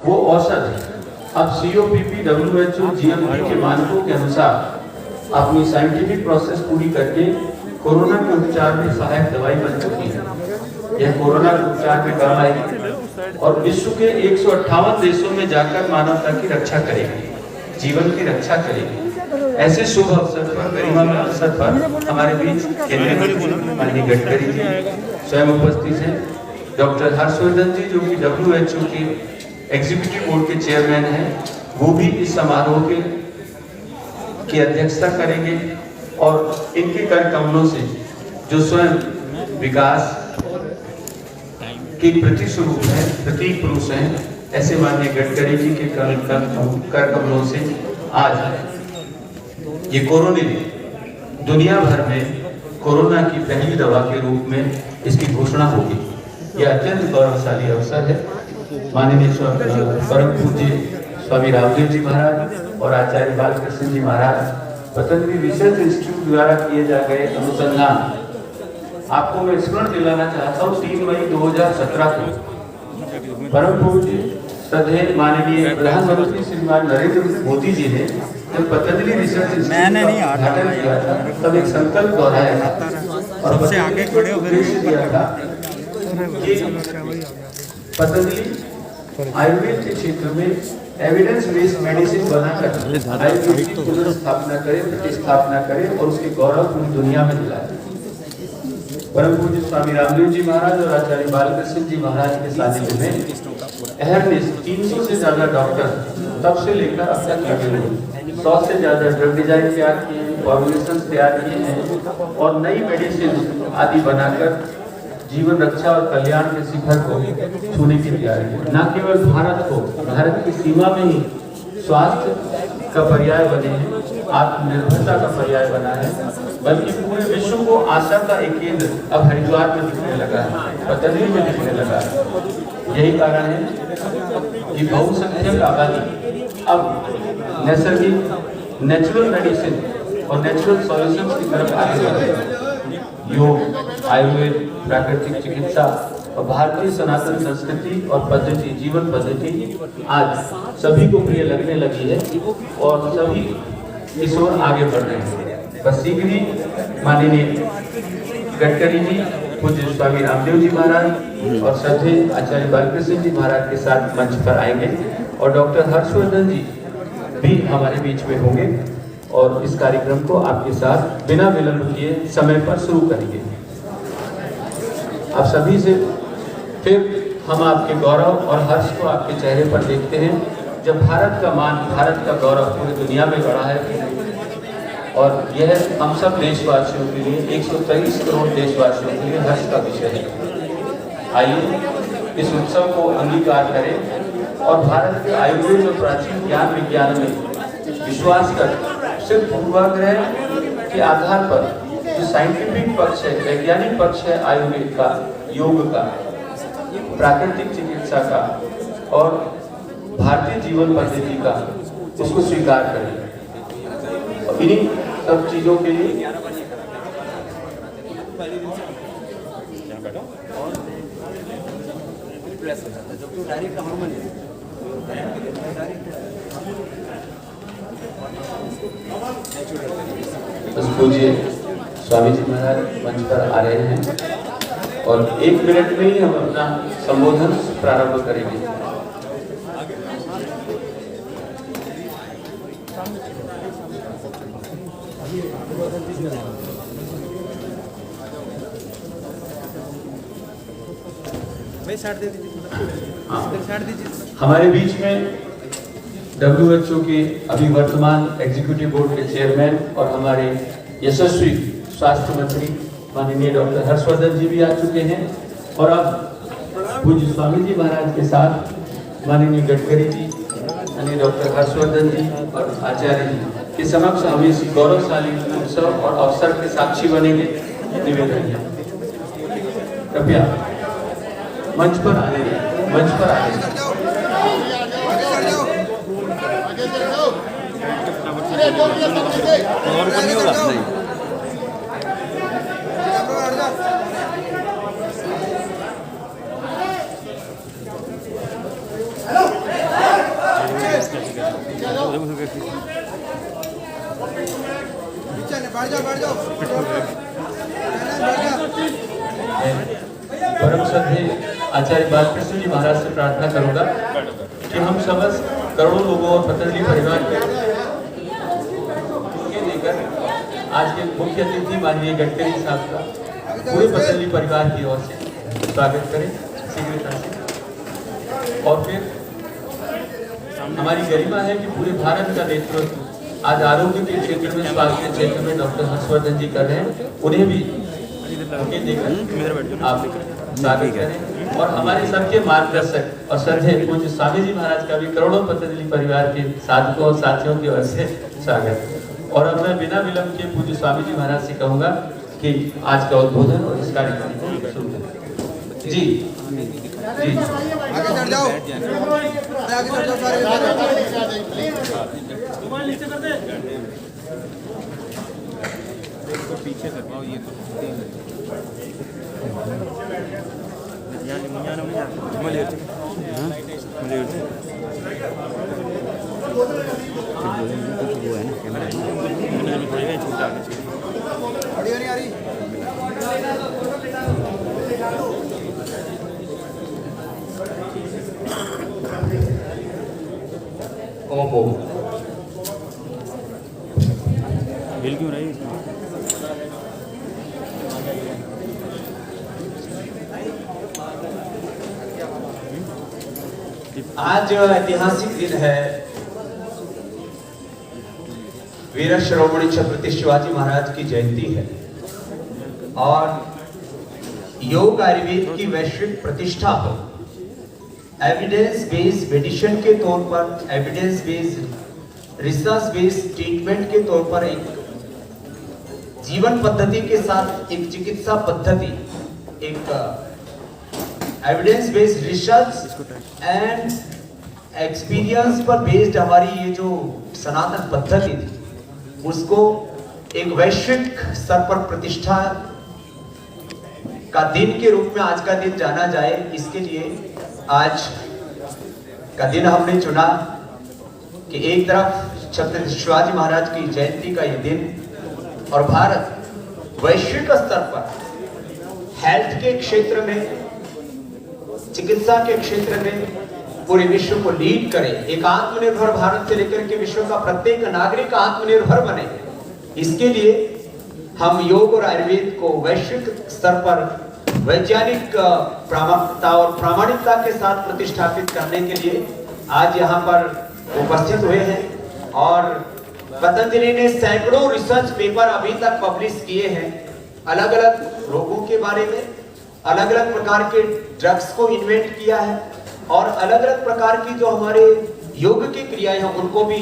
वो औसत अब COPP WHO GMP के मानकों के अनुसार अपनी साइंटिफिक प्रोसेस पूरी करके कोरोना के उपचार में सहायक दवाई बन चुकी है। यह कोरोना के उपचार में काम आएगी और विश्व के 158 देशों में जाकर मानवता की रक्षा करेगी, जीवन की रक्षा करेगी। ऐसे शुभ अवसर पर, गरिमा में अवसर पर हमारे बीच केंद्रीय मंत्री माननीय गडकरी जी स्वयं उपस्थित हैं। डॉक्टर हर्षवर्धन जी जो कि WHO के एग्जीक्यूटिव बोर्ड के चेयरमैन हैं, वो भी इस समारोह की अध्यक्षता करेंगे और इनके कार्यक्रमों से जो स्वयं विकास की प्रतिस्वरूप है, प्रतीक पुरुष हैं, ऐसे माननीय गडकरी जी के कार्यक्रमों से आज ये कोरोना दुनिया भर में कोरोना की पहली दवा के रूप में इसकी घोषणा होगी। यह अत्यंत गौरवशाली अवसर है। माननीय परम पूज्य स्वामी रामदेव जी महाराज और आचार्य बालकृष्ण जी महाराज पतंजलि रिसर्च इंस्टीट्यूट द्वारा किए जा गए अनुसंधान आपको मैं स्मरण दिलाना चाहता हूँ। 3 मई 2017 को परम पूज्य श्रद्धेय माननीय प्रधानमंत्री श्रीमान नरेंद्र मोदी जी ने जब पतंजलि रिसर्च इंस्टीट्यूट का उद्घाटन किया था, तब एक संकल्प दोहराया था और सबसे आगे खड़े होकर दिया था कि पतंजलि आयुर्वेद के क्षेत्र में एविडेंस बेस्ड मेडिसिन बनाकर आयुर्वेद की पुनर्स्थापना करे, प्रतिस्थापना करे और उसके गौरव पूरी दुनिया में दिलाए। परम पूज्य स्वामी रामदेव जी महाराज और आचार्य बालकृष्ण जी महाराज के सानिध्य में अहरनिश 300 से ज्यादा डॉक्टर तब से लेकर अब तक लगे हुए 100 से ज्यादा ड्रग डिजाइन तैयार किए, फॉर्मुलेशन तैयार किए हैं और नई मेडिसिन आदि बनाकर जीवन रक्षा और कल्याण के शिखर को छूने की तैयारी है। न केवल भारत की सीमा में ही स्वास्थ्य का पर्याय बने हैं, आत्मनिर्भरता का पर्याय बना है, बल्कि पूरे विश्व को आशा का एक केंद्र अब हरिद्वार में दिखने लगा है, पतंजलि में दिखने लगा है। यही कारण है कि बहुसंख्यक आबादी अब नैसर्गिक नेचुरल मेडिसिन और नेचुरल सॉल्यूशंस की तरफ आगे बढ़ रहे हैं। योग, आयुर्वेद, प्राकृतिक चिकित्सा और भारतीय सनातन संस्कृति और पद्धति, जीवन पद्धति आज सभी को प्रिय लगने लगी है और सभी इस ओर आगे बढ़ रहे हैं। बस शीघ्र ही माननीय गडकरी जी, पूज्य स्वामी रामदेव जी महाराज और श्रद्धेय आचार्य बालकृष्ण जी महाराज के साथ मंच पर आएंगे और डॉक्टर हर्षवर्धन जी भी हमारे बीच में होंगे और इस कार्यक्रम को आपके साथ बिना विलंब किए समय पर शुरू करेंगे। आप सभी से फिर हम आपके गौरव और हर्ष को आपके चेहरे पर देखते हैं जब भारत का मान, भारत का गौरव पूरी दुनिया में बढ़ा है और यह हम सब देशवासियों के लिए, 123 करोड़ देशवासियों के लिए हर्ष का विषय है। आइए इस उत्सव को अंगीकार करें और भारत के आयुर्वेद और प्राचीन ज्ञान विज्ञान में विश्वास कर सिर्फ पूर्वाग्रह के आधार पर जो साइंटिफिक पक्ष है, वैज्ञानिक पक्ष है आयुर्वेद का, योग का, प्राकृतिक चिकित्सा का और भारतीय जीवन पद्धति का, उसको स्वीकार करें। और इन्हीं सब चीजों के लिए पूज्य स्वामी जी महाराज मंच पर आ रहे हैं और 1 मिनट में ही हम अपना संबोधन प्रारंभ करेंगे। हमारे बीच में WHO के अभी वर्तमान एग्जीक्यूटिव बोर्ड के चेयरमैन और हमारे यशस्वी स्वास्थ्य मंत्री माननीय डॉक्टर हर्षवर्धन जी भी आ चुके हैं और अब पूज्य स्वामी जी महाराज के साथ माननीय गडकरी जी, माननीय डॉक्टर हर्षवर्धन जी और आचार्य जी के समक्ष हम इस गौरवशाली उत्सव और अवसर के साक्षी बनेंगे। निवेदन है कृपया मंच पर आ रहे हैं, मंच पर आ रहे हैं। और नहीं होगा नहीं। हेलो परम श्रद्धेय आचार्य बालकृष्ण जी महाराज से प्रार्थना करूंगा कि हम समस्त करोड़ों लोगों और पतंजलि परिवार के लेकर आज के मुख्य अतिथि माननीय गडकरी साहब का पूरे पतंजलि परिवार की ओर से स्वागत करें शीघ्रता से। और फिर हमारी गरिमा है कि पूरे भारत का नेतृत्व आज आरोग्य के क्षेत्र में, स्वास्थ्य के क्षेत्र में डॉक्टर हर्षवर्धन जी कर रहे हैं, उन्हें भी देकर आप स्वागत करें। और हमारे सबके मार्गदर्शक और श्रद्धेय पूज्य स्वामी जी महाराज का भी करोड़ों पतंजलि परिवार के साधकों और साथियों की ओर से स्वागत। और अब मैं बिना विलंब के पूज्य स्वामी जी महाराज से कहूंगा कि आज का उद्बोधन और इस कार्यक्रम को शुरू करें। जी जी आगे चढ़ जाओ, आगे चढ़ जाओ सारे। पीछे करवाओ ये तो हिल क्यों रही? आज ऐतिहासिक दिन है। वीर शिरोमणि छत्रपति शिवाजी महाराज की जयंती है और योग आयुर्वेद की वैश्विक प्रतिष्ठा हो, एविडेंस बेस्ड मेडिसिन के तौर पर, evidence based research based treatment के तौर पर एक जीवन पद्धति के साथ एक चिकित्सा पद्धति, एक evidence based research and experience पर बेस्ड हमारी ये जो सनातन पद्धति थी, उसको एक वैश्विक स्तर पर प्रतिष्ठा का दिन के रूप में आज का दिन जाना जाए। इसके लिए आज का दिन हमने चुना कि एक तरफ छत्रपति शिवाजी महाराज की जयंती का ये दिन और भारत वैश्विक स्तर पर हेल्थ के क्षेत्र में, चिकित्सा के क्षेत्र में पूरे विश्व को लीड करे, एक आत्मनिर्भर भारत से लेकर के विश्व का प्रत्येक नागरिक आत्मनिर्भर बने। इसके लिए हम योग और आयुर्वेद को वैश्विक स्तर पर वैज्ञानिक प्रामाणिकता और प्रामाणिकता के साथ प्रतिष्ठापित करने के लिए आज यहाँ पर उपस्थित हुए हैं। और पतंजलि ने सैकड़ों रिसर्च पेपर अभी तक पब्लिश किए हैं, अलग अलग रोगों के बारे में, अलग अलग प्रकार के ड्रग्स को इन्वेंट किया है और अलग अलग प्रकार की जो हमारे योग की क्रियाएं हैं उनको भी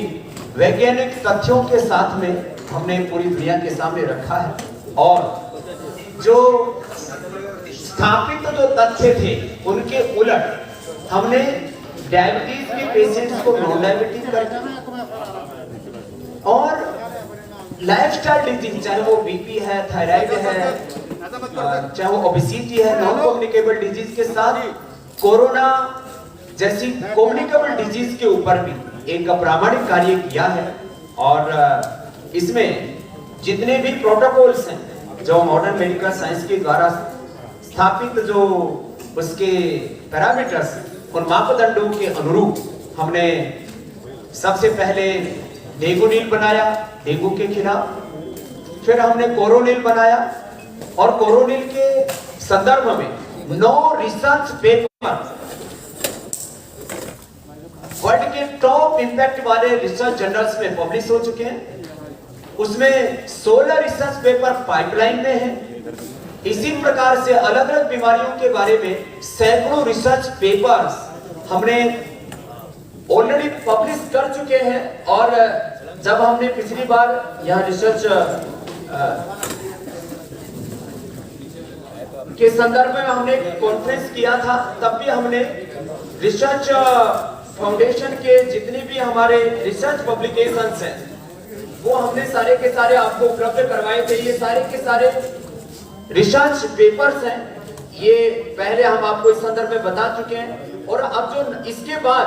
वैज्ञानिक तथ्यों के साथ में हमने पूरी दुनिया के सामने रखा है। और जो स्थापित जो तथ्य थे उनके उलट हमने डायबिटीज के पेशेंट्स को नॉन डायबिटीज कर दिया और लाइफस्टाइल डिजीज, चाहे वो बीपी है, थायराइड है, चाहे वो ओबेसिटी है, नॉन कम्युनिकेबल डिजीज के साथ कोरोना जैसी कम्युनिकेबल डिजीज के ऊपर भी एक प्रामाणिक कार्य किया है। और इसमें जितने भी प्रोटोकॉल्स हैं जो मॉडर्न मेडिकल साइंस के द्वारा स्थापित, जो उसके पैरामीटर्स, उन मापदंडों के अनुरूप हमने सबसे पहले डेंगू बनाया डेंगू के खिलाफ, फिर हमने कोरोनिल बनाया और कोरोनिल के संदर्भ में 9 रिसर्च पेपर वर्ल्ड के टॉप इंपैक्ट वाले रिसर्च जर्नल्स में पब्लिश हो चुके हैं। उसमें 16 रिसर्च पेपर पाइपलाइन में है। इसी प्रकार से अलग अलग बीमारियों के बारे में सैकड़ों रिसर्च पेपर्स हमने ऑलरेडी पब्लिश कर चुके हैं। और जब हमने पिछली बार यहाँ रिसर्च के संदर्भ में हमने कॉन्फ्रेंस किया था, तब भी हमने रिसर्च फाउंडेशन के जितने भी हमारे रिसर्च पब्लिकेशंस हैं वो हमने सारे के सारे आपको उपलब्ध करवाए थे। ये सारे के सारे रिसर्च पेपर्स हैं, ये पहले हम आपको इस संदर्भ में बता चुके हैं। और अब जो इसके बाद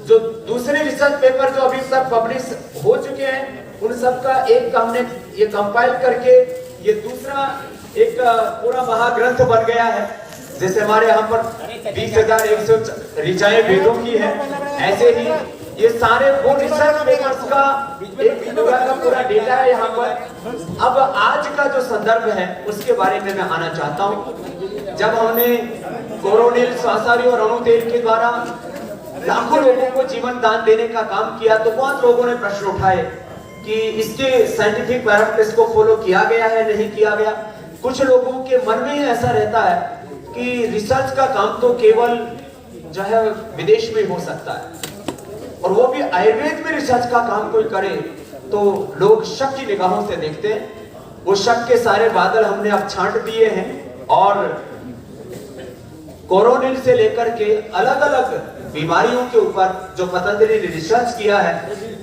जो दूसरे रिसर्च पेपर जो अभी तक पब्लिश हो चुके हैं उन सब का एक हमने ये कंपाइल करके ये दूसरा एक पूरा महाग्रंथ बन गया है। जैसे हमारे यहाँ पर 20,100 ऋचाएं वेदों की है, ऐसे ही ये सारे वो रिसर्च पेपर्स का एक पूरा का पूरा डेटा है यहाँ पर। अब आज का जो संदर्भ है उसके बारे में मैं आना चाहता हूँ। जब हमने कोरोनिल, स्वासारी और अणुतेल के द्वारा लाखों लोगों को जीवन दान देने का काम किया तो बहुत लोगों ने प्रश्न उठाए कि इसके साइंटिफिक पैरामीटर्स को फॉलो किया गया है, नहीं किया गया। कुछ लोगों के मन में ऐसा रहता है कि रिसर्च का काम तो केवल जो है विदेश में हो सकता है, और वो भी आयुर्वेद में रिसर्च का काम कोई करे तो लोग शक की निगाहों से देखते हैं। वो शक के सारे बादल हमने अब छांट दिए हैं और कोरोनिल से लेकर के अलग अलग बीमारियों के ऊपर जो पतंजलि ने रिसर्च किया है,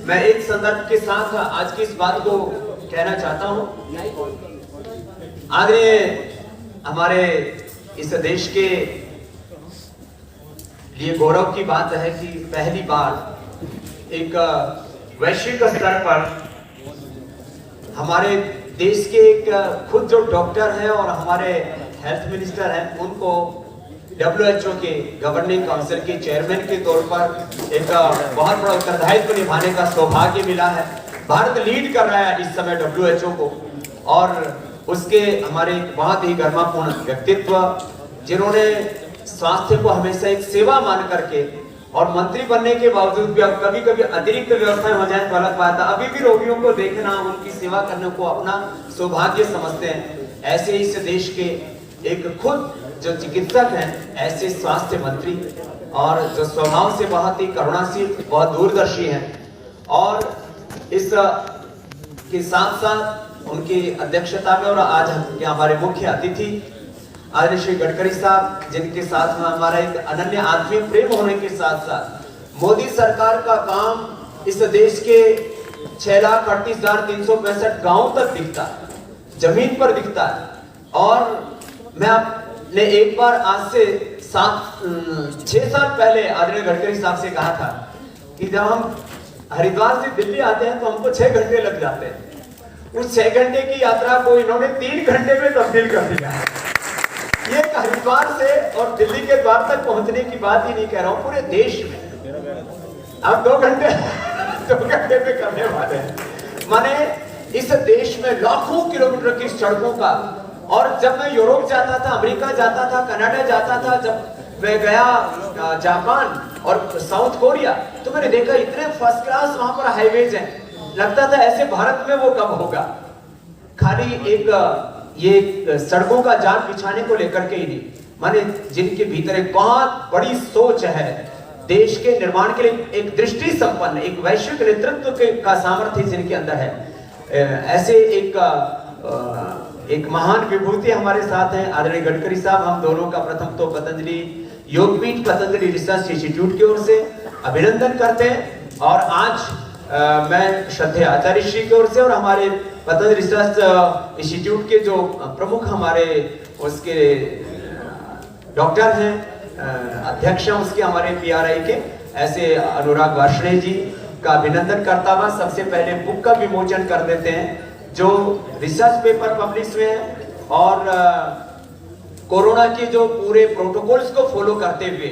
मैं एक संदर्भ के साथ आज की इस बात को कहना चाहता हूं। आदरणीय हमारे इस देश के लिए गौरव की बात है कि पहली बार एक वैश्विक स्तर पर हमारे देश के एक खुद जो डॉक्टर हैं और हमारे हेल्थ मिनिस्टर हैं उनको WHO के गवर्निंग काउंसिल के चेयरमैन के तौर पर एक बहुत बड़ा उत्तरदायित्व निभाने का सौभाग्य मिला है। भारत लीड कर रहा है इस समय WHO को, और उसके हमारे बहुत ही गरिमापूर्ण व्यक्तित्व जिन्होंने स्वास्थ्य को हमेशा एक सेवा मान करके, और मंत्री बनने के बावजूद भी अब कभी कभी अतिरिक्त व्यवस्थाएं हो जाए तो अलग बात है, अभी भी रोगियों को देखना, उनकी सेवा करने को अपना सौभाग्य समझते हैं। ऐसे इस देश के एक खुद जो चिकित्सक हैं, ऐसे स्वास्थ्य मंत्री और जो स्वभाव से बहुत ही करुणाशील, बहुत दूरदर्शी हैं, और इस के साथ साथ उनकी अध्यक्षता में और आज हमारे मुख्य अतिथि आदरणीय श्री गडकरी साहब, जिनके साथ में हमारा एक अनन्य आत्मीय प्रेम होने के साथ साथ मोदी सरकार का काम इस देश के 6,38,365 गांवों तक दिखता है, जमीन पर दिखता है। और मैं आपने एक बार आज से 6 साल पहले आदरणीय गडकरी साहब से कहा था कि जब हम हरिद्वार से दिल्ली आते हैं तो हमको 6 घंटे लग जाते हैं। उस 6 घंटे की यात्रा को इन्होंने 3 घंटे में तब्दील कर दिया है। ये हरिद्वार से और दिल्ली के द्वार तक पहुंचने की बात ही नहीं कह रहा हूं, पूरे देश में अब 2 घंटे में करने वाले हैं। माने इस देश में लाखों किलोमीटर की सड़कों का, और जब मैं यूरोप जाता था, अमेरिका जाता था, कनाडा जाता था, जब मैं गया जापान और साउथ कोरिया, तो मैंने देखा इतने फर्स्ट क्लास वहां पर हाईवेज हैं, लगता था ऐसे भारत में वो कब होगा। खाली एक ये सड़कों का जाल बिछाने को लेकर के ही नहीं, माने जिनके भीतर एक बहुत बड़ी सोच है, देश के निर्माण के लिए एक दृष्टि संपन्न, एक वैश्विक नेतृत्व का सामर्थ्य जिनके अंदर है, ऐसे एक महान विभूति हमारे साथ हैं आदरणीय गडकरी साहब। हम दोनों का प्रथम तो पतंजलि योगपीठ, पतंजलि रिसर्च इंस्टीट्यूट की ओर से अभिनंदन करते हैं, और आज मैं श्रद्धेय आचार्य श्री की ओर से और हमारे पतंजलि रिसर्च इंस्टीट्यूट के जो प्रमुख हमारे उसके डॉक्टर हैं, अध्यक्ष हैं उसके, हमारे PRI के, ऐसे अनुराग वार्ष्णेय जी का अभिनंदन करता हुआ सबसे पहले बुक का विमोचन कर देते हैं जो रिसर्च पेपर पब्लिश हुए हैं, और कोरोना के जो पूरे प्रोटोकॉल्स को फॉलो करते हुए,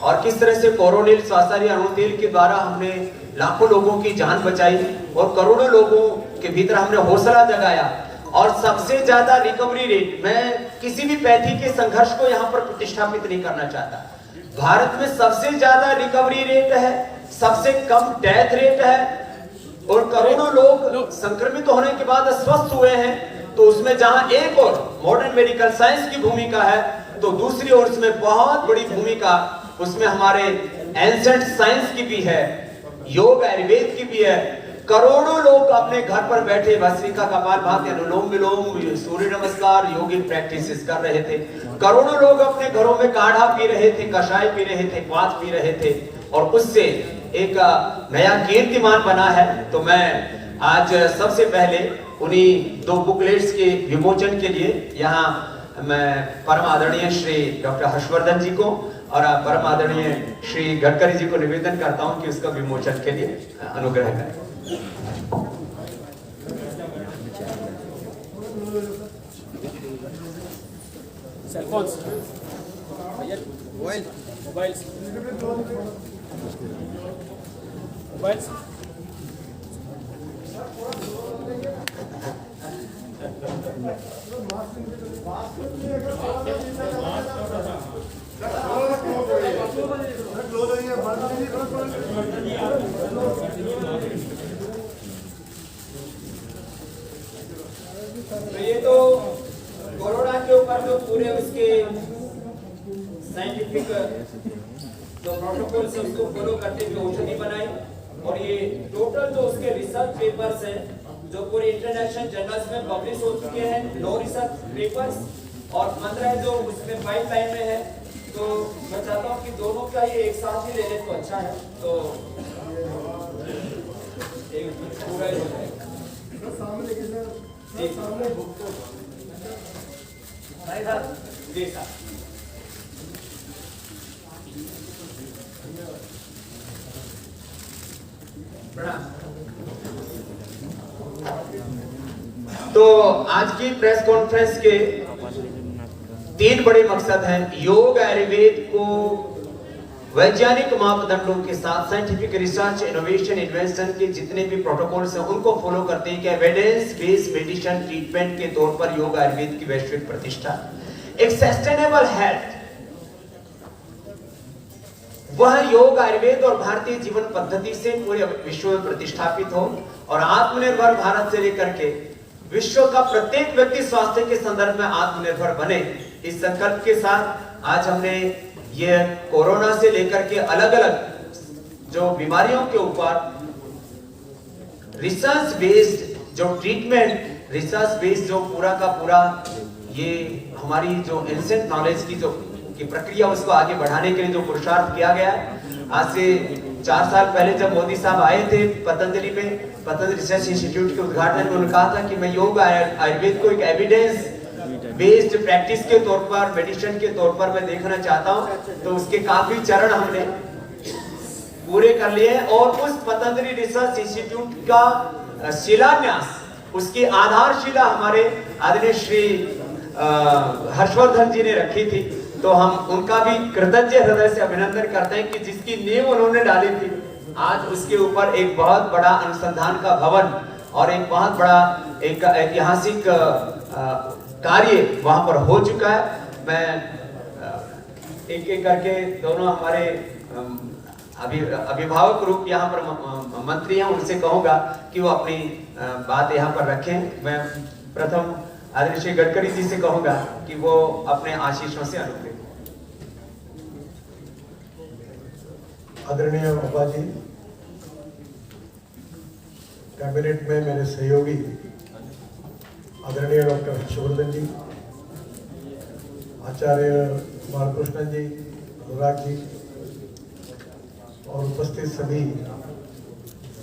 और किस तरह से कोरोनिल, स्वासारी, अणुतेल के द्वारा हमने लाखों लोगों की जान बचाई और करोड़ों लोगों के भीतर हमने हौसला जगाया, और सबसे ज्यादा रिकवरी रेट, मैं किसी भी पैथी के संघर्ष को यहाँ पर प्रतिष्ठापित नहीं करना चाहता, भारत में सबसे ज्यादा रिकवरी रेट है, सबसे कम डेथ रेट है, और करोड़ों लोग संक्रमित होने के बाद स्वस्थ हुए हैं। तो उसमें जहां एक और मॉडर्न मेडिकल साइंस की भूमिका है, तो दूसरी ओर उसमें बहुत बड़ी भूमिका उसमें हमारे एंसेंट साइंस की भी है, योग आयुर्वेद की भी है। करोड़ों लोग अपने घर पर बैठे भस्त्रिका, कपालभाति, अनुलोम विलोम, सूर्य नमस्कार, योगिक प्रैक्टिसेस कर रहे थे। करोड़ों लोग अपने घरों में काढ़ा पी रहे थे, कषाय पी रहे थे, क्वाथ पी रहे थे, और उससे एक नया कीर्तिमान बना है। तो मैं आज सबसे पहले उन्हीं 2 बुकलेट्स के विमोचन के लिए यहाँ मैं परम आदरणीय श्री डॉक्टर हर्षवर्धन जी को और परम आदरणीय श्री गडकरी जी को निवेदन करता हूं कि उसका विमोचन के लिए अनुग्रह करें। सेलफोन्स मोबाइल मोबाइल्स मोबाइल्स तो ये तो कोरोना के ऊपर जो पूरे उसके साइंटिफिक जो प्रोटोकॉल से उसको फॉलो करते हुए औषधि बनाई, और ये टोटल जो उसके रिसर्च पेपर्स हैं जो पूरे इंटरनेशनल जर्नल्स में पब्लिश हो चुके हैं, 9 रिसर्च पेपर्स और 15 जो उसमें पाइपलाइन में है। तो मैं चाहता हूँ कि दोनों का ये एक साथ ही ले लें तो अच्छा है, तो एक पूरा ही हो जाएगा। जी सर। तो आज की प्रेस कॉन्फ्रेंस के 3 बड़े मकसद हैं। योग आयुर्वेद को वैज्ञानिक मापदंडों के साथ साइंटिफिक रिसर्च, इनोवेशन, इन्वेंशन के जितने भी प्रोटोकॉल्स हैं उनको फॉलो करते हैं कि एविडेंस बेस्ड मेडिसिन ट्रीटमेंट के तौर पर योग आयुर्वेद की वैश्विक प्रतिष्ठा, एक सस्टेनेबल हेल्थ, वह योग आयुर्वेद और भारतीय जीवन पद्धति से पूरे विश्व में प्रतिष्ठापित हो, और आत्मनिर्भर भारत से लेकर के विश्व का प्रत्येक व्यक्ति स्वास्थ्य के संदर्भ में आत्मनिर्भर बने, इस संकल्प के साथ आज हमने ये कोरोना से लेकर के अलग अलग जो बीमारियों के ऊपर रिसर्च बेस्ड जो ट्रीटमेंट, रिसर्च बेस्ड जो पूरा का पूरा ये हमारी जो एंसेंट नॉलेज की जो की प्रक्रिया उसको आगे बढ़ाने के लिए जो पुरुषार्थ किया गया। आज से 4 साल पहले जब मोदी साहब आए थे पतंजलि में, पतंजलि रिसर्च इंस्टीट्यूट के उद्घाटन में उन्होंने कहा था कि मैं योग आयुर्वेद को एक एविडेंस बेस्ड प्रैक्टिस के तौर पर, मेडिसिन के तौर पर मैं देखना चाहता हूं। तो उसके काफी चरण हमने पूरे कर लिए हैं, और उस पतंजलि रिसर्च इंस्टीट्यूट का शिलान्यास, उसकी आधारशिला हमारे आदरणीय श्री हर्षवर्धन जी ने रखी थी। तो हम उनका भी कृतज्ञ हृदय से अभिनंदन करते हैं कि जिसकी नींव उन्होंने डाली थी, आज उसके ऊपर एक बहुत बड़ा अनुसंधान का भवन और एक बहुत बड़ा एक ऐतिहासिक कार्य वहां पर हो चुका है। मैं एक एक करके दोनों हमारे अभिभावक रूप यहाँ पर मंत्री हैं, उनसे कहूंगा कि वो अपनी बात यहाँ पर रखें। मैं प्रथम आदरणीय श्री गडकरी जी से कहूंगा कि वो अपने आशीषों से अनुग्रह। आदरणीय बाबा जी, कैबिनेट में मेरे सहयोगी आदरणीय डॉक्टर हर्षवर्धन जी, आचार्य बालकृष्णन जी, अनुराग जी और उपस्थित सभी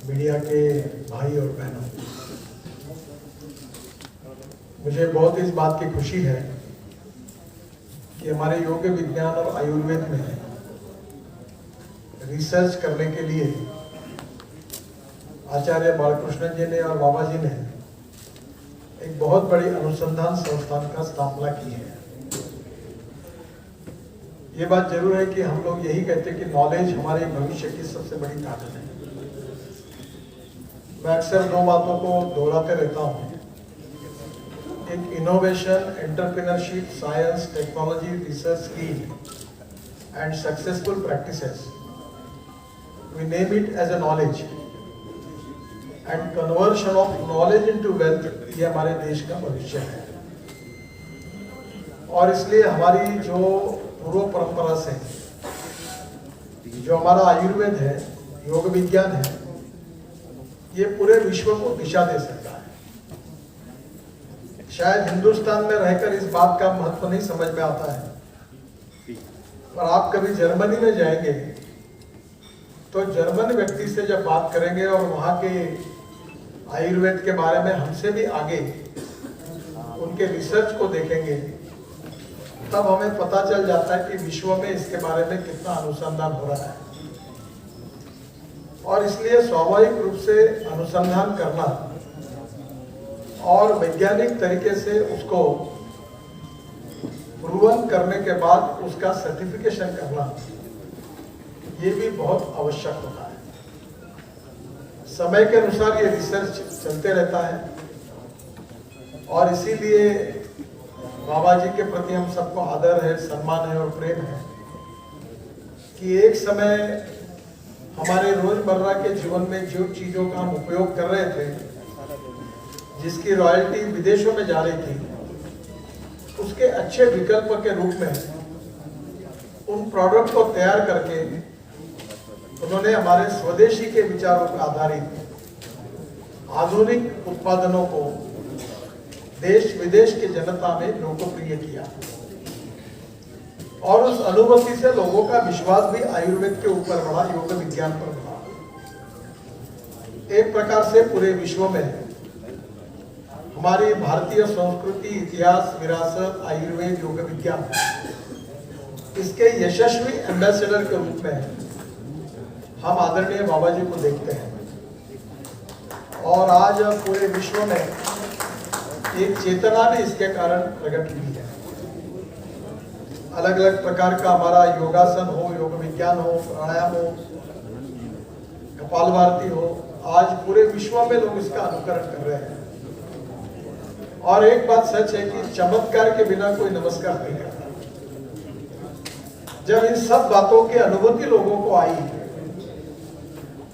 मीडिया के भाई और बहनों, मुझे बहुत इस बात की खुशी है कि हमारे योग विज्ञान और आयुर्वेद में रिसर्च करने के लिए आचार्य बालकृष्णन जी ने और बाबा जी ने एक बहुत बड़ी अनुसंधान संस्थान का स्थापना की है। ये बात जरूर है कि हम लोग यही कहते हैं कि नॉलेज हमारे भविष्य की सबसे बड़ी ताकत है। मैं अक्सर 2 बातों को दोहराते रहता हूँ, एक innovation, entrepreneurship, science, technology, research skill and successful practices, we name it as a knowledge and conversion of knowledge into wealth, ये हमारे देश का भविष्य है। और इसलिए हमारी जो पूर्व परंपरा से जो हमारा आयुर्वेद है, योग विज्ञान है, ये पूरे विश्व को दिशा दे सकता है। शायद हिंदुस्तान में रहकर इस बात का महत्व नहीं समझ में आता है, पर आप कभी जर्मनी में जाएंगे तो जर्मन व्यक्ति से जब बात करेंगे और वहाँ के आयुर्वेद के बारे में हमसे भी आगे उनके रिसर्च को देखेंगे तब हमें पता चल जाता है कि विश्व में इसके बारे में कितना अनुसंधान हो रहा है। और इसलिए स्वाभाविक रूप से अनुसंधान करना और वैज्ञानिक तरीके से उसको प्रूवन करने के बाद उसका सर्टिफिकेशन करना, ये भी बहुत आवश्यक होता है। समय के अनुसार ये रिसर्च चलते रहता है और इसीलिए बाबा जी के प्रति हम सबको आदर है, सम्मान है और प्रेम है कि एक समय हमारे रोजमर्रा के जीवन में जो चीजों का हम उपयोग कर रहे थे, जिसकी रॉयल्टी विदेशों में जा रही थी, उसके अच्छे विकल्प के रूप में उन प्रोडक्ट को तैयार करके उन्होंने हमारे स्वदेशी के विचारों पर आधारित आधुनिक उत्पादनों को देश विदेश के जनता में लोकप्रिय किया और उस अनुभूति से लोगों का विश्वास भी आयुर्वेद के ऊपर बढ़ा, योग विज्ञान पर बढ़ा। एक प्रकार से पूरे विश्व में हमारी भारतीय संस्कृति, इतिहास, विरासत, आयुर्वेद, योग विज्ञान, इसके यशस्वी एम्बेसडर के रूप में हम आदरणीय बाबा जी को देखते हैं। और आज पूरे विश्व में एक चेतना भी इसके कारण प्रकट हुई है। अलग अलग प्रकार का हमारा योगासन हो, योग विज्ञान हो, प्राणायाम हो, कपालभाति हो, आज पूरे विश्व में लोग इसका अनुकरण कर रहे हैं। और एक बात सच है कि चमत्कार के बिना कोई नमस्कार नहीं करता। जब इन सब बातों की अनुभूति लोगों को आई,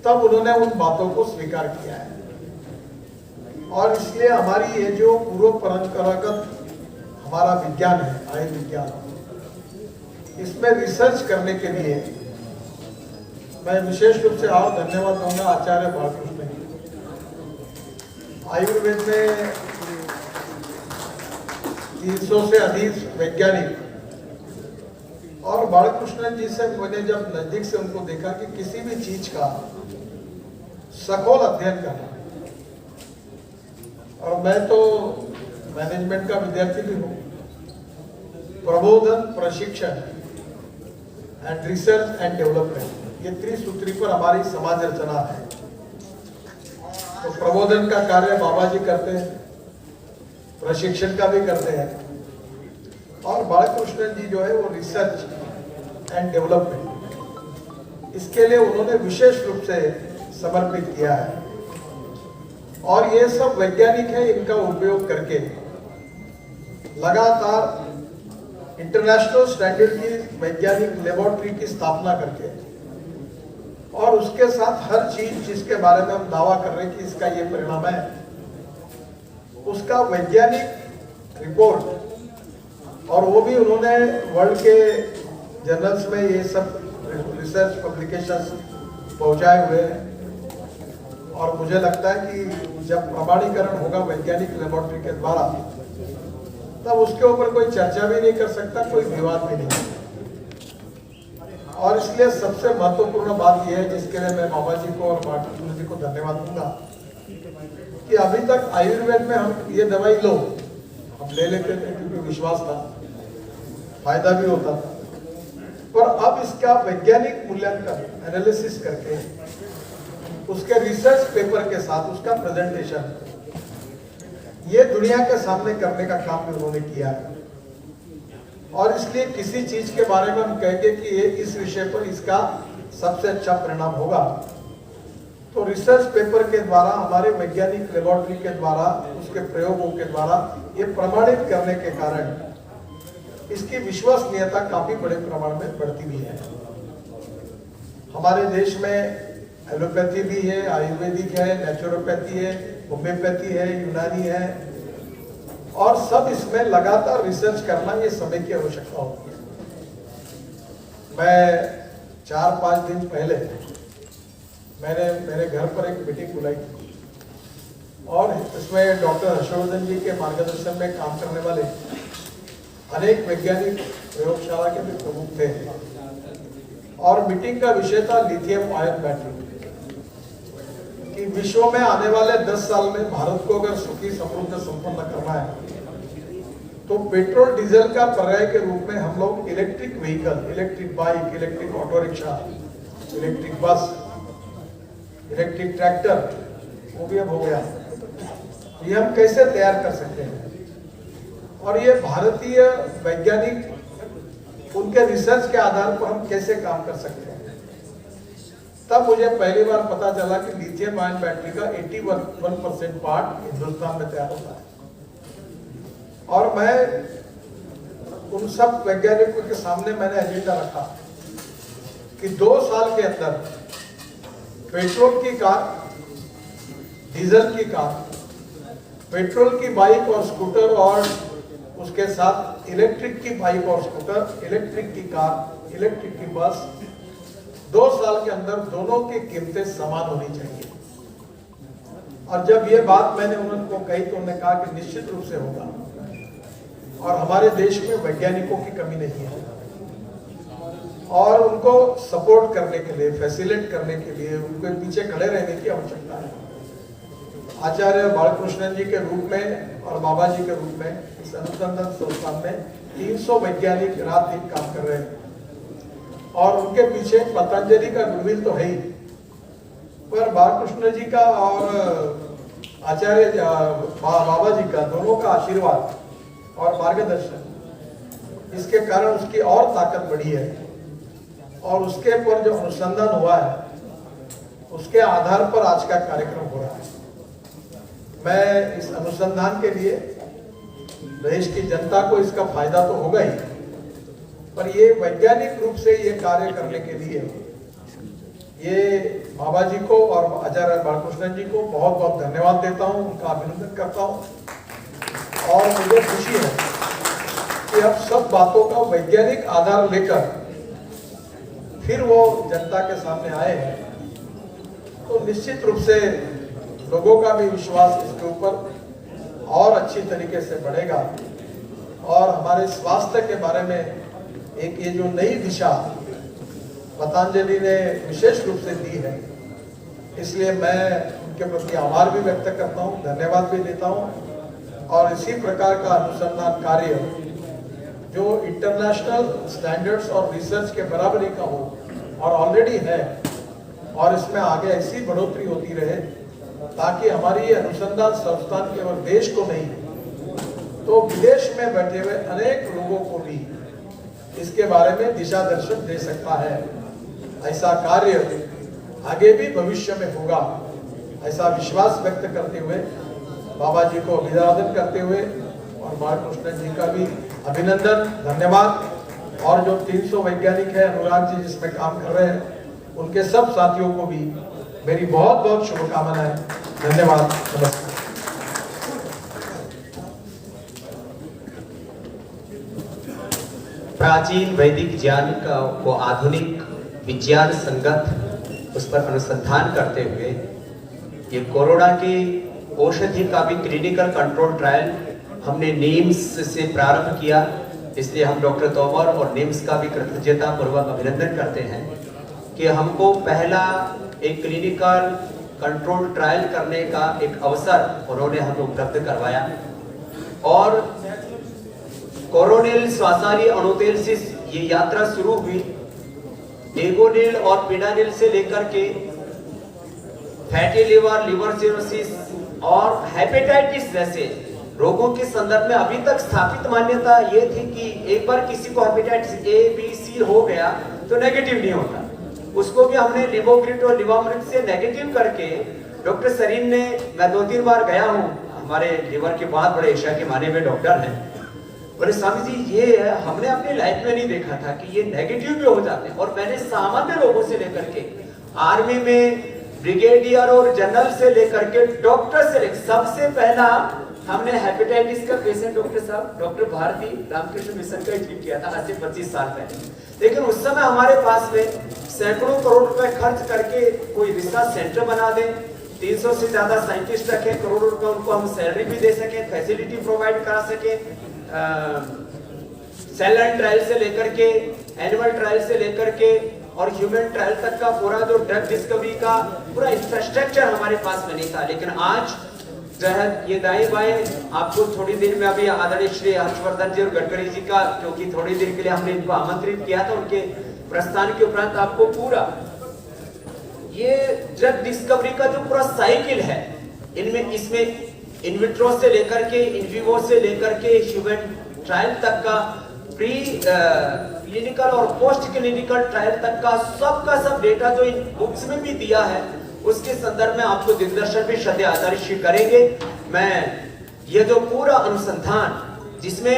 तब उन्होंने उन बातों को स्वीकार किया है। और इसलिए हमारी ये जो पूर्व परंपरागत हमारा विज्ञान है, आयुर्विज्ञान, इसमें रिसर्च करने के लिए मैं विशेष रूप से और धन्यवाद दूंगा आचार्य बालकृष्ण जी। आयुर्वेद में 300 से अधिक वैज्ञानिक, और बालकृष्ण जी से मैंने जब नजदीक से उनको देखा कि किसी भी चीज का सखोल अध्ययन करना, और मैं तो मैनेजमेंट का विद्यार्थी भी हूँ, प्रबोधन, प्रशिक्षण एंड रिसर्च एंड डेवलपमेंट, ये त्रिसूत्री पर हमारी समाज रचना है। तो प्रबोधन का कार्य बाबा जी करते हैं, प्रशिक्षण का भी करते हैं, और बालकृष्ण जी जो है वो रिसर्च एंड डेवलपमेंट, इसके लिए उन्होंने विशेष रूप से समर्पित किया है। और ये सब वैज्ञानिक है, इनका उपयोग करके लगातार इंटरनेशनल स्टैंडर्ड की वैज्ञानिक लेबोरेटरी की स्थापना करके, और उसके साथ हर चीज जिसके बारे में हम दावा कर रहे हैं कि इसका ये परिणाम है, उसका वैज्ञानिक रिपोर्ट, और वो भी उन्होंने वर्ल्ड के जर्नल्स में ये सब रिसर्च पब्लिकेशंस पहुंचाए हुए हैं। और मुझे लगता है कि जब प्रमाणीकरण होगा वैज्ञानिक लेबोरेटरी के द्वारा, तब उसके ऊपर कोई चर्चा भी नहीं कर सकता, कोई विवाद भी नहीं। और इसलिए सबसे महत्वपूर्ण बात यह है, जिसके लिए मैं बाबा जी को और बालकृष्ण जी को धन्यवाद दूंगा, कि अभी तक आयुर्वेद में हम ये दवाई लो, हम ले लेते थे क्योंकि विश्वास था, फायदा भी होता था, पर अब इसका वैज्ञानिक मूल्यांकन, एनालिसिस करके उसके रिसर्च पेपर के साथ उसका प्रेजेंटेशन, ये दुनिया के सामने करने का काम भी उन्होंने किया है। और इसलिए किसी चीज के बारे में हम कहेंगे कि ये इस विषय पर इसका सबसे अच्छा परिणाम होगा, तो रिसर्च पेपर के द्वारा, हमारे वैज्ञानिक लेबोरेटरी के द्वारा, उसके प्रयोगों के द्वारा ये प्रमाणित करने के कारण इसकी विश्वसनीयता काफी बड़े प्रमाण में बढ़ती भी है। हमारे देश में एलोपैथी भी है, आयुर्वेदिक है, नेचुरोपैथी है, होम्योपैथी है, यूनानी है, और सब इसमें लगातार रिसर्च करना, ये समय की आवश्यकता होती है। मैं 4-5 दिन पहले मैंने मेरे घर पर एक मीटिंग बुलाई थी, और इसमें डॉक्टर हर्षवर्धन जी के मार्गदर्शन में काम करने वाले अनेक वैज्ञानिक प्रयोगशाला के भी प्रमुख थे, और मीटिंग का विषय था लिथियम आयन बैटरी, कि विश्व में आने वाले 10 साल में भारत को अगर सुखी, समृद्ध, संपन्न करना है, तो पेट्रोल डीजल का पर्याय के रूप में हम लोग electric vehicle, electric bike, electric auto rickshaw, electric bus, electric tractor, वो भी अब हो गया। ये हम कैसे तैयार कर सकते हैं, और ये भारतीय वैज्ञानिक उनके रिसर्च के आधार पर हम कैसे काम कर सकते हैं। तब मुझे पहली बार पता चला कि लिथियम आयन बैटरी का 81% पार्ट हिंदुस्तान में तैयार होता है। और मैं उन सब वैज्ञानिकों के सामने मैंने एजेंडा रखा कि 2 साल के अंदर पेट्रोल की कार, डीजल की कार, पेट्रोल की बाइक और स्कूटर, और उसके साथ इलेक्ट्रिक की बाइक और स्कूटर, इलेक्ट्रिक की कार, इलेक्ट्रिक की बस, 2 साल के अंदर दोनों की कीमतें समान होनी चाहिए। और जब ये बात मैंने उनको कही तो उन्होंने कहा कि निश्चित रूप से होगा, और हमारे देश में वैज्ञानिकों की कमी नहीं है, और उनको सपोर्ट करने के लिए, फैसिलिटेट करने के लिए उनके पीछे खड़े रहने की आवश्यकता है। आचार्य बालकृष्णन जी के रूप में और बाबा जी के रूप में इस अनुसंधान संस्थान में 300 वैज्ञानिक रात दिन काम कर रहे हैं, और उनके पीछे पतंजलि का गुडविल तो है ही, पर बालकृष्ण जी का और आचार्य बाबा जी का दोनों का आशीर्वाद और मार्गदर्शन, इसके कारण उसकी और ताकत बढ़ी है, और उसके पर जो अनुसंधान हुआ है उसके आधार पर आज का कार्यक्रम हो रहा है। मैं इस अनुसंधान के लिए देश की जनता को इसका फायदा तो होगा ही, पर ये वैज्ञानिक रूप से ये कार्य करने के लिए ये बाबा जी को और आचार्य बालकृष्णन जी को बहुत बहुत धन्यवाद देता हूँ, उनका अभिनंदन करता हूँ। और मुझे खुशी है कि अब सब बातों का वैज्ञानिक आधार लेकर फिर वो जनता के सामने आए हैं, तो निश्चित रूप से लोगों का भी विश्वास इसके ऊपर और अच्छी तरीके से बढ़ेगा, और हमारे स्वास्थ्य के बारे में एक ये जो नई दिशा पतंजलि ने विशेष रूप से दी है, इसलिए मैं उनके प्रति आभार भी व्यक्त करता हूँ, धन्यवाद भी देता हूँ। और इसी प्रकार का अनुसंधान कार्य जो इंटरनेशनल स्टैंडर्ड्स और रिसर्च के बराबरी का हो, और ऑलरेडी है, और इसमें आगे ऐसी बढ़ोतरी होती रहे, ताकि हमारी ये अनुसंधान संस्थान केवल देश को नहीं तो विदेश में बैठे हुए अनेक लोगों को भी इसके बारे में दिशा दर्शन दे सकता है। ऐसा कार्य आगे भी भविष्य में होगा, ऐसा विश्वास व्यक्त करते हुए बाबा जी को अभिवादन करते हुए और बालकृष्ण जी का भी अभिनंदन, धन्यवाद। और जो 300 वैज्ञानिक है, अनुराग जी जिसमें काम कर रहे हैं, उनके सब साथियों को भी मेरी बहुत बहुत शुभकामनाएं। धन्यवाद, नमस्कार। प्राचीन वैदिक ज्ञान को आधुनिक विज्ञान संगत उस पर अनुसंधान करते हुए ये कोरोना की औषधि का भी क्लिनिकल कंट्रोल ट्रायल हमने नीम्स से प्रारंभ किया, इसलिए हम डॉक्टर तोमर और नीम्स का भी कृतज्ञता पूर्वक अभिनंदन करते हैं कि हमको पहला एक क्लिनिकल कंट्रोल ट्रायल करने का एक अवसर उन्होंने हमें उपलब्ध करवाया। और कोरोनिल श्वासारी अणुतेल से ये यात्रा शुरू हुई, एगोनिल और पिडानिल से लेकर के फैटी लिवर, लिवर सिरोसिस और हेपेटाइटिस जैसे रोगों के संदर्भ में अभी तक स्थापित मान्यता ये थी कि एक बार किसी को हेपेटाइटिस ए, बी, सी हो गया तो नेगेटिव नहीं होता। उसको भी हमने लिवोग्रिट और लिवामृत से नेगेटिव करके डॉक्टर सरीन ने, मैं 2-3 बार गया हूँ, हमारे लिवर के बहुत बड़े एशिया के माने हुए डॉक्टर हैं, बोले स्वामी जी ये हमने अपनी लाइफ में नहीं देखा था कि ये नेगेटिव भी हो जाते हैं। और मैंने सामान्य लोगों से लेकर के आर्मी में ब्रिगेडियर और जनरल से लेकर के डॉक्टर से सबसे पहला हमने हेपेटाइटिस का पेशेंट डॉक्टर साहब डॉक्टर भारती रामकृष्ण मिशन का ठीक किया था आज से 25 साल पहले। लेकिन उस समय हमारे पास में सैकड़ों करोड़ रुपए खर्च करके कोई रिसर्च सेंटर बना दें, 300 से ज्यादा साइंटिस्ट रखें, करोड़ों रुपए उनको हम सैलरी भी दे सके, फैसिलिटी प्रोवाइड करा सके, सेल लाइन ट्रायल से लेकर के एनिमल ट्रायल से लेकर के और ह्यूमन ट्रायल तक का पूरा जो ड्रग डिस्कवरी का पूरा इंफ्रास्ट्रक्चर हमारे पास में नहीं था। लेकिन आज तहत ये दाएं बाएं आपको थोड़ी देर में अभी आदरणीय श्री हर्षवर्धन जी और गडकरी जी का, क्योंकि थोड़ी देर के लिए हमने इनको आमंत्रित किया था, उनके प्रस्थान के उपरांत आपको पूरा ये ड्रग डिस्कवरी का जो पूरा साइकिल है, इसमें इनविट्रो से लेकर के इनविवो से लेकर के ह्यूमन ट्रायल तक का, प्री क्लिनिकल और पोस्ट क्लिनिकल ट्रायल तक का सब डेटा जो इन बुक्स में भी दिया है, उसके संदर्भ में आपको दिग्दर्शन भी श्रद्धेय आदरणीय करेंगे। मैं ये जो पूरा अनुसंधान जिसमें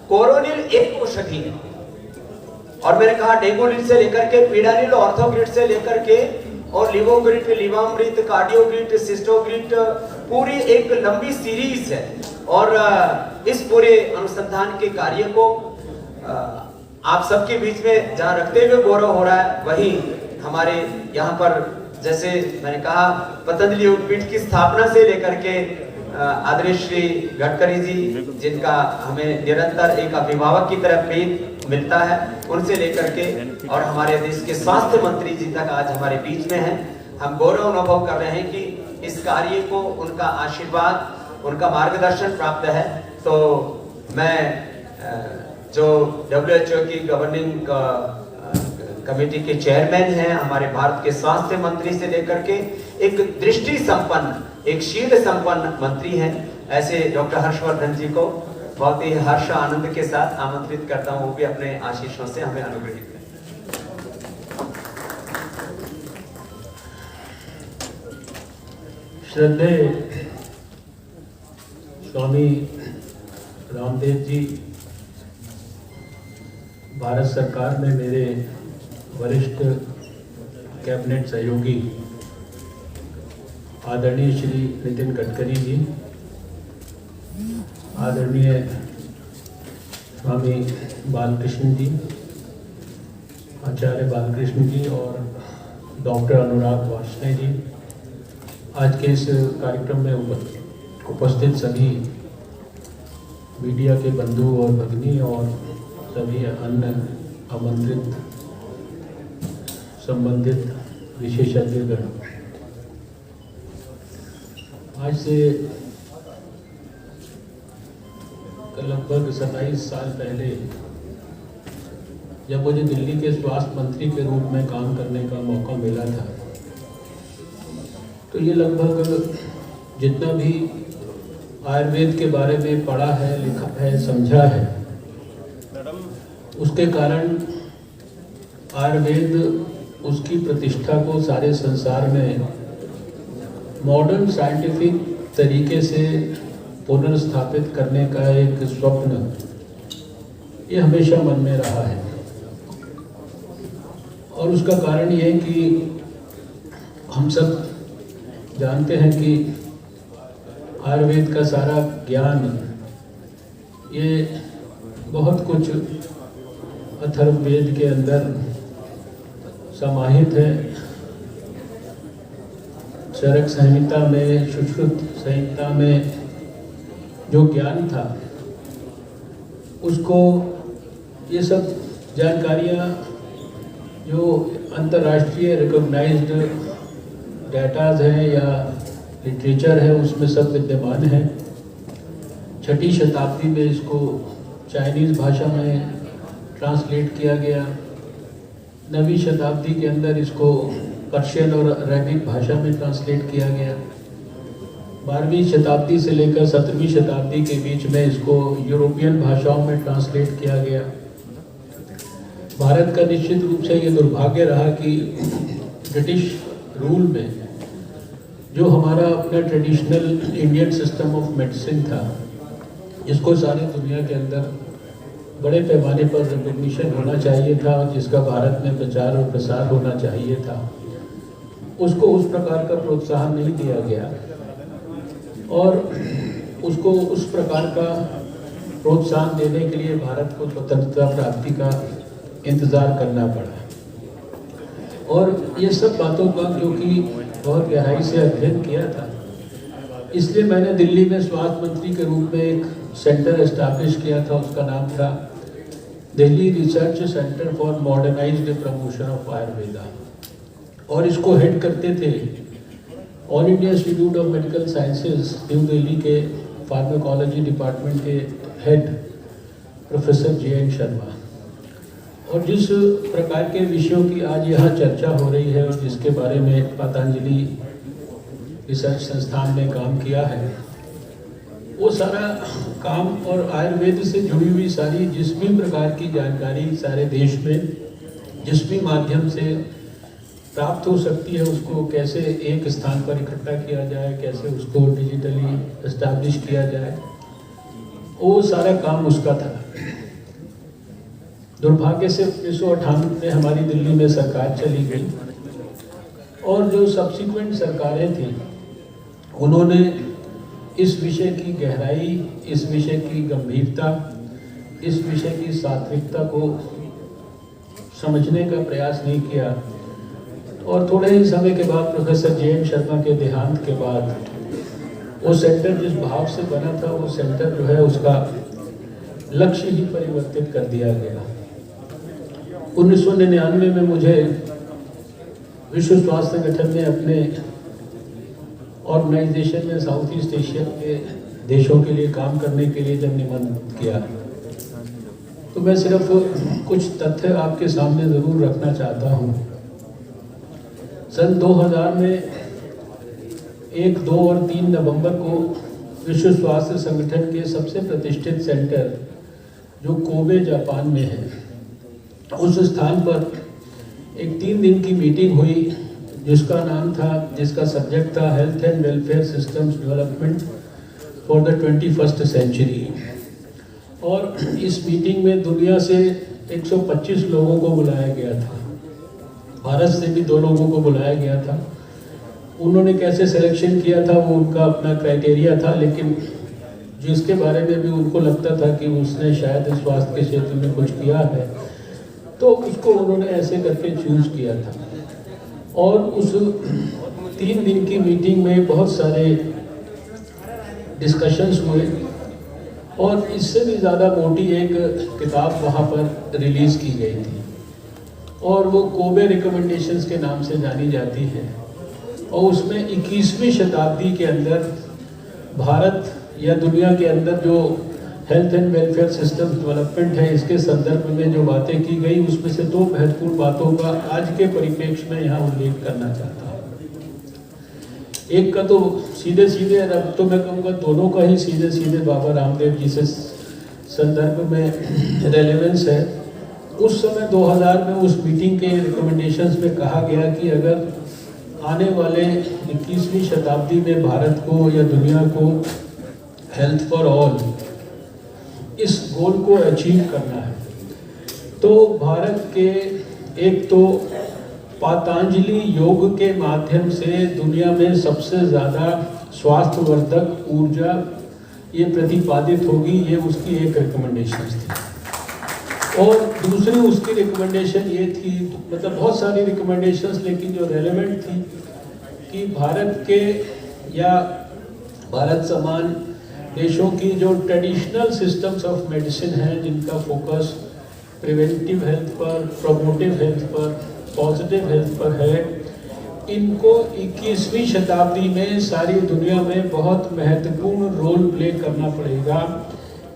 कोरोनिल एक औषधि है, और मैंने कहा डेंगुलिन से लेकर के पीडानिल, ऑर्थोग्रिड से लेकर के और लिवोग्रिड, लिवामृत, कार्डियोग्रिड, सिस्टोग्रिड, पूरी एक लंबी सीरीज है। और इस पूरे अनुसंधान के कार्य को आप सबके बीच में जहां रखते हुए गौरव हो रहा है, वही हमारे यहाँ पर जैसे मैंने कहा पतंजलि योगपीठ की स्थापना से लेकर के आदरणीय श्री गडकरी जी, जिनका हमें निरंतर एक अभिभावक की तरह प्रेम मिलता है, उनसे लेकर के और हमारे देश के स्वास्थ्य मंत्री जी तक आज हमारे बीच में हैं। हम गौरव अनुभव कर रहे हैं कि इस कार्य को उनका आशीर्वाद, उनका मार्गदर्शन प्राप्त है। तो मैं जो WHO की गवर्निंग कमेटी के चेयरमैन हैं, हमारे भारत के स्वास्थ्य मंत्री से लेकर के एक दृष्टि संपन्न, एक शील संपन्न मंत्री हैं, ऐसे डॉक्टर हर्षवर्धन जी को बहुत ही हर्ष आनंद के साथ आमंत्रित करता हूं, वो भी अपने आशीषों से हमें अनुग्रहित करें। श्रद्धेय स्वामी रामदेव जी, भारत सरकार में मेरे वरिष्ठ कैबिनेट सहयोगी आदरणीय श्री नितिन गडकरी जी, आदरणीय स्वामी बालकृष्ण जी, आचार्य बालकृष्ण जी और डॉक्टर अनुराग वार्ष्णेय जी, आज के इस कार्यक्रम में उपस्थित सभी मीडिया के बंधु और भगिनी और सभी अन्य आमंत्रित संबंधित विशेषज्ञगण, आज से लगभग 27 साल पहले जब मुझे दिल्ली के स्वास्थ्य मंत्री के रूप में काम करने का मौका मिला था, तो ये लगभग जितना भी आयुर्वेद के बारे में पढ़ा है, लिखा है, समझा है, उसके कारण आयुर्वेद उसकी प्रतिष्ठा को सारे संसार में मॉडर्न साइंटिफिक तरीके से पुनर्स्थापित करने का एक स्वप्न, ये हमेशा मन में रहा है। और उसका कारण ये है कि हम सब जानते हैं कि आयुर्वेद का सारा ज्ञान ये बहुत कुछ अथर्ववेद के अंदर समाहित है। चरक संहिता में, सुश्रुत संहिता में जो ज्ञान था, उसको ये सब जानकारियाँ जो अंतर्राष्ट्रीय रिकॉग्नाइज्ड डेटाज हैं या लिटरेचर है, उसमें सब विद्यमान है। 6ठी शताब्दी में इसको चाइनीज़ भाषा में ट्रांसलेट किया गया। 9वीं शताब्दी के अंदर इसको पर्शियन और अरेबिक भाषा में ट्रांसलेट किया गया। 12वीं शताब्दी से लेकर 17वीं शताब्दी के बीच में इसको यूरोपियन भाषाओं में ट्रांसलेट किया गया। भारत का निश्चित रूप से ये दुर्भाग्य रहा कि ब्रिटिश रूल में जो हमारा अपना traditional Indian system of medicine था, इसको सारी दुनिया के अंदर बड़े पैमाने पर रिकॉग्निशन होना चाहिए था, जिसका भारत में प्रचार और प्रसार होना चाहिए था, उसको उस प्रकार का प्रोत्साहन नहीं दिया गया और उसको उस प्रकार का प्रोत्साहन देने के लिए भारत को स्वतंत्रता प्राप्ति का इंतज़ार करना पड़ा। और ये सब बातों का क्योंकि बहुत गहराई से अध्ययन किया था, इसलिए मैंने दिल्ली में स्वास्थ्य मंत्री के रूप में एक सेंटर एस्टैब्लिश किया था। उसका नाम था Delhi research centre for modernised promotion of Ayurveda, और इसको हेड करते थे all India institute of medical sciences new Delhi के फार्माकोलॉजी डिपार्टमेंट के हेड प्रोफेसर जे.एन. शर्मा। और जिस प्रकार के विषयों की आज यहाँ चर्चा हो रही है और जिसके बारे में पतंजलि रिसर्च संस्थान ने काम किया है, वो सारा काम और आयुर्वेद से जुड़ी हुई सारी जिस भी प्रकार की जानकारी सारे देश में जिस भी माध्यम से प्राप्त हो सकती है, उसको कैसे एक स्थान पर इकट्ठा किया जाए, कैसे उसको डिजिटली एस्टैब्लिश किया जाए, वो सारा काम उसका था। दुर्भाग्य से 1998 में हमारी दिल्ली में सरकार चली गई और जो सब्सिक्वेंट सरकारें थी उन्होंने इस विषय की गहराई, इस विषय की गंभीरता, इस विषय की सात्विकता को समझने का प्रयास नहीं किया। और थोड़े ही समय के बाद प्रोफेसर जे.एन. शर्मा के देहांत के बाद वो सेंटर जिस भाव से बना था, वो सेंटर जो है उसका लक्ष्य ही परिवर्तित कर दिया गया। 1999 में मुझे विश्व स्वास्थ्य संगठन ने अपने ऑर्गेनाइजेशन में साउथ ईस्ट एशिया के देशों के लिए काम करने के लिए जब निमंत्रित किया, तो मैं सिर्फ कुछ तथ्य आपके सामने ज़रूर रखना चाहता हूँ। सन 2000 में 1, 2 और 3 नवंबर को विश्व स्वास्थ्य संगठन के सबसे प्रतिष्ठित सेंटर जो कोबे जापान में है, उस स्थान पर एक 3 दिन की मीटिंग हुई जिसका सब्जेक्ट था health and welfare systems development for the 21st century. और इस मीटिंग में दुनिया से 125 लोगों को बुलाया गया था, भारत से भी 2 लोगों को बुलाया गया था। उन्होंने कैसे सिलेक्शन किया था वो उनका अपना क्राइटेरिया था, लेकिन जिसके बारे में भी उनको लगता था कि उसने शायद स्वास्थ्य के क्षेत्र में कुछ किया है, तो उसको उन्होंने ऐसे करके चूज किया था। और उस 3 दिन की मीटिंग में बहुत सारे डिस्कशंस हुए और इससे भी ज़्यादा मोटी एक किताब वहाँ पर रिलीज़ की गई थी और वो कोबे रिकमेंडेशंस के नाम से जानी जाती है। और उसमें 21वीं शताब्दी के अंदर भारत या दुनिया के अंदर जो health and welfare system development है, इसके संदर्भ में जो बातें की गई, उसमें से 2 महत्वपूर्ण बातों का आज के परिप्रेक्ष्य में यहाँ उल्लेख करना चाहता हूँ। एक का तो सीधे सीधे, अब तो मैं कहूँगा दोनों का ही सीधे सीधे बाबा रामदेव जी से संदर्भ में रेलेवेंस है। उस समय 2000 में उस मीटिंग के रिकमेंडेशंस में कहा गया कि अगर आने वाले 21वीं शताब्दी में भारत को या दुनिया को हेल्थ फॉर ऑल इस गोल को अचीव करना है, तो भारत के एक तो पतंजलि योग के माध्यम से दुनिया में सबसे ज़्यादा स्वास्थ्यवर्धक ऊर्जा ये प्रतिपादित होगी, ये उसकी एक रिकमेंडेशन थी। और दूसरी उसकी रिकमेंडेशन ये थी, मतलब बहुत सारी रिकमेंडेशंस, लेकिन जो रेलेवेंट थी कि भारत के या भारत समान देशों की जो ट्रेडिशनल सिस्टम्स ऑफ मेडिसिन हैं, जिनका फोकस प्रिवेंटिव हेल्थ पर, प्रोमोटिव हेल्थ पर, पॉजिटिव हेल्थ पर है, इनको 21वीं शताब्दी में सारी दुनिया में बहुत महत्वपूर्ण रोल प्ले करना पड़ेगा।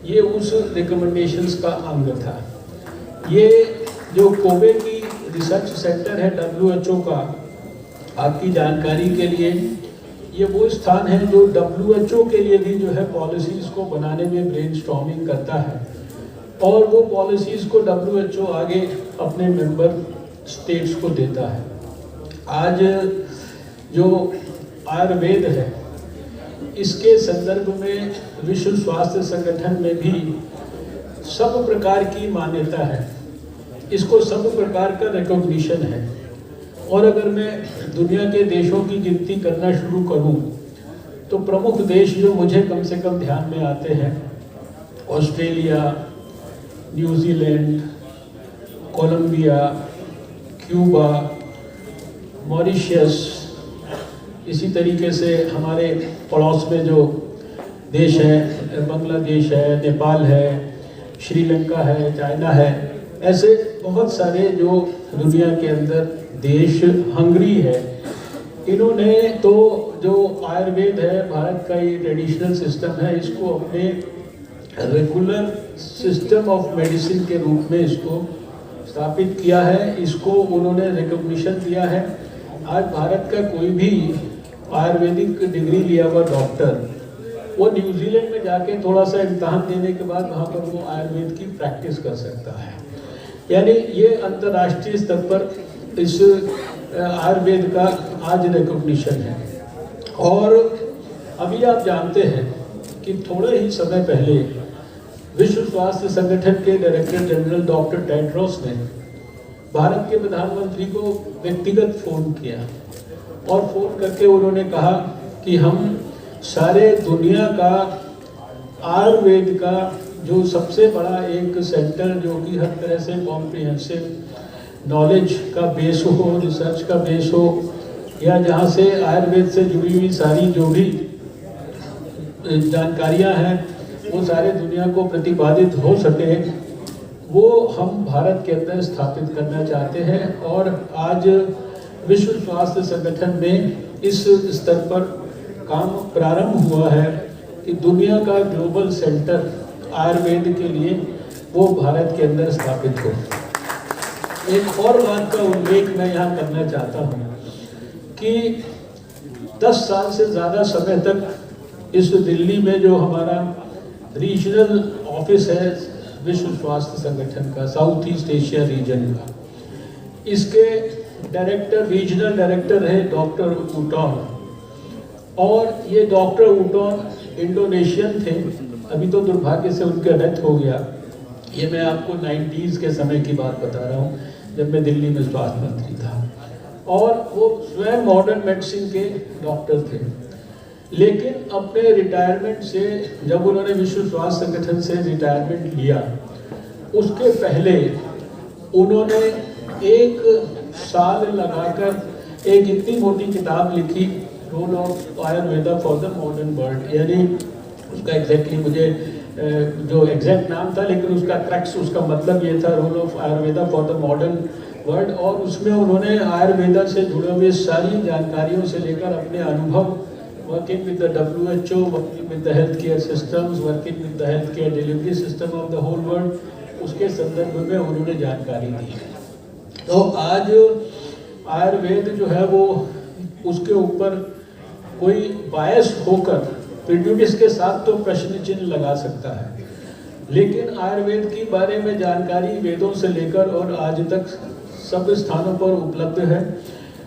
ये उस रिकमेंडेशंस का अंग था। ये जो कोबे की रिसर्च सेंटर है WHO का, आपकी जानकारी के लिए, ये वो स्थान है जो WHO के लिए भी जो है पॉलिसीज़ को बनाने में ब्रेनस्टॉर्मिंग करता है और वो पॉलिसीज़ को WHO आगे अपने मेंबर स्टेट्स को देता है। आज जो आयुर्वेद है, इसके संदर्भ में विश्व स्वास्थ्य संगठन में भी सब प्रकार की मान्यता है, इसको सब प्रकार का रिकॉग्निशन है। और अगर मैं दुनिया के देशों की गिनती करना शुरू करूं, तो प्रमुख देश जो मुझे कम से कम ध्यान में आते हैं, Australia, New Zealand, Colombia, Cuba, Mauritius, इसी तरीके से हमारे पड़ोस में जो देश हैं, बांग्लादेश है, नेपाल है, श्रीलंका है, चाइना है, ऐसे बहुत सारे जो दुनिया के अंदर देश, हंगरी है, इन्होंने तो जो आयुर्वेद है, भारत का ये ट्रेडिशनल सिस्टम है, इसको अपने रेगुलर सिस्टम ऑफ मेडिसिन के रूप में इसको स्थापित किया है। इसको उन्होंने रिकॉग्निशन दिया है। आज भारत का कोई भी आयुर्वेदिक डिग्री लिया हुआ डॉक्टर वो न्यूजीलैंड में जाके थोड़ा सा इम्तहान देने के बाद वहाँ पर वो आयुर्वेद की प्रैक्टिस कर सकता है। यानी ये अंतर्राष्ट्रीय स्तर पर इस आयुर्वेद का आज रिकॉग्निशन है। और अभी आप जानते हैं कि थोड़े ही समय पहले विश्व स्वास्थ्य संगठन के डायरेक्टर जनरल डॉक्टर टेड्रोस ने भारत के प्रधानमंत्री को व्यक्तिगत फ़ोन किया और फ़ोन करके उन्होंने कहा कि हम सारे दुनिया का आयुर्वेद का जो सबसे बड़ा एक सेंटर जो कि हर तरह से कॉम्प्रिहेंसिव नॉलेज का बेस हो, रिसर्च का बेस हो, या जहाँ से आयुर्वेद से जुड़ी हुई सारी जो भी जानकारियाँ हैं वो सारे दुनिया को प्रतिपादित हो सके, वो हम भारत के अंदर स्थापित करना चाहते हैं। और आज विश्व स्वास्थ्य संगठन में इस स्तर पर काम प्रारंभ हुआ है कि दुनिया का ग्लोबल सेंटर आयुर्वेद के लिए वो भारत के अंदर स्थापित हो। एक और बात का उल्लेख मैं यहाँ करना चाहता हूँ कि 10 साल से ज़्यादा समय तक इस दिल्ली में जो हमारा रीजनल ऑफिस है विश्व स्वास्थ्य संगठन का, साउथ ईस्ट एशिया रीजन का, इसके डायरेक्टर, रीजनल डायरेक्टर है डॉक्टर ऊटॉन। और ये डॉक्टर ऊटॉन इंडोनेशियन थे, अभी तो दुर्भाग्य से उनका डेथ हो गया। ये मैं आपको 90s के समय की बात बता रहा हूँ जब मैं दिल्ली में स्वास्थ्य मंत्री था। और वो स्वयं मॉडर्न मेडिसिन के डॉक्टर थे, लेकिन अपने रिटायरमेंट से जब उन्होंने विश्व स्वास्थ्य संगठन से रिटायरमेंट लिया, उसके पहले उन्होंने 1 साल लगाकर एक इतनी मोटी किताब लिखी, role of Ayurveda for the modern world. यानी उसका एग्जैक्टली मुझे जो एग्जैक्ट नाम था, लेकिन उसका क्रक्स, उसका मतलब ये था, role of Ayurveda for the modern world. और उसमें उन्होंने आयुर्वेदा से जुड़े हुए सारी जानकारियों से लेकर अपने अनुभव, working with the WHO, working with the healthcare systems, working with the healthcare delivery system of the whole world, उसके संदर्भ में उन्होंने जानकारी दी। तो आज आयुर्वेद जो है वो उसके ऊपर कोई बायस होकर प्रेजुडिस के साथ तो प्रश्न चिन्ह लगा सकता है, लेकिन आयुर्वेद के बारे में जानकारी वेदों से लेकर और आज तक सब स्थानों पर उपलब्ध है।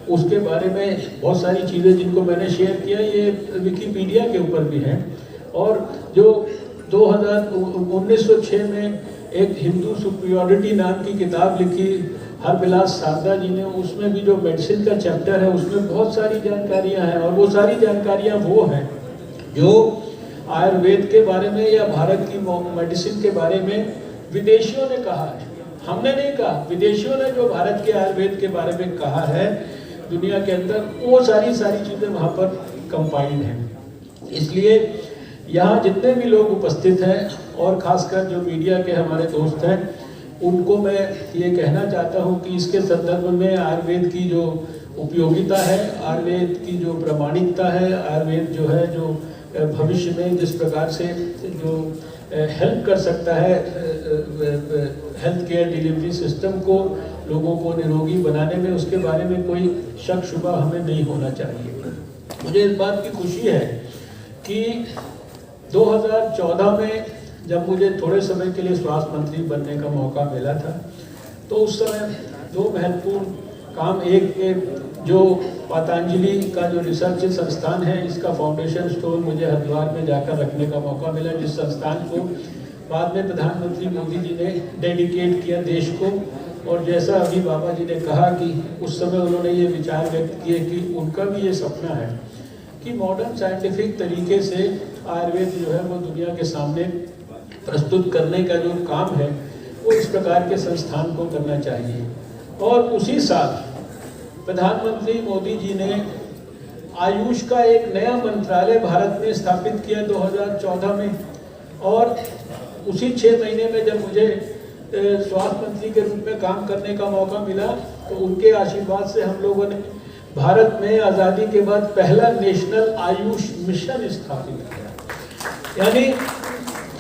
उसके बारे में बहुत सारी चीज़ें जिनको मैंने शेयर किया, ये विकिपीडिया के ऊपर भी हैं। और जो 1906 में एक हिंदू सुपीरियरिटी नाम की किताब लिखी हरबिलास शारदा जी ने, उसमें भी जो मेडिसिन का चैप्टर है उसमें बहुत सारी जानकारियां हैं। और वो सारी जानकारियां वो हैं जो आयुर्वेद के बारे में या भारत की मेडिसिन के बारे में विदेशियों ने कहा है, हमने नहीं कहा। विदेशियों ने जो भारत के आयुर्वेद के बारे में कहा है दुनिया के अंदर, वो सारी चीज़ें वहाँ पर कंपाइंड हैं। इसलिए यहाँ जितने भी लोग उपस्थित हैं और ख़ासकर जो मीडिया के हमारे दोस्त हैं, उनको मैं ये कहना चाहता हूँ कि इसके संदर्भ में आयुर्वेद की जो उपयोगिता है, आयुर्वेद की जो प्रामाणिकता है, आयुर्वेद जो है जो भविष्य में जिस प्रकार से जो हेल्प कर सकता है हेल्थ केयर डिलीवरी सिस्टम को, लोगों को निरोगी बनाने में, उसके बारे में कोई शक शुबा हमें नहीं होना चाहिए। मुझे इस बात की खुशी है कि 2014 में जब मुझे थोड़े समय के लिए स्वास्थ्य मंत्री बनने का मौका मिला था, तो उस समय 2 महत्वपूर्ण काम, एक जो पतंजलि का जो रिसर्च संस्थान है, इसका फाउंडेशन स्टोन मुझे हरिद्वार में जाकर रखने का मौका मिला, जिस संस्थान को बाद में प्रधानमंत्री मोदी जी ने डेडिकेट किया देश को। और जैसा अभी बाबा जी ने कहा कि उस समय उन्होंने ये विचार व्यक्त किए कि उनका भी ये सपना है कि मॉडर्न साइंटिफिक तरीके से आयुर्वेद जो है वो दुनिया के सामने प्रस्तुत करने का जो काम है वो इस प्रकार के संस्थान को करना चाहिए। और उसी साल प्रधानमंत्री मोदी जी ने आयुष का एक नया मंत्रालय भारत में स्थापित किया 2014 में। और उसी 6 महीने में जब मुझे स्वास्थ्य मंत्री के रूप में काम करने का मौका मिला, तो उनके आशीर्वाद से हम लोगों ने भारत में आज़ादी के बाद पहला नेशनल आयुष मिशन स्थापित किया। यानी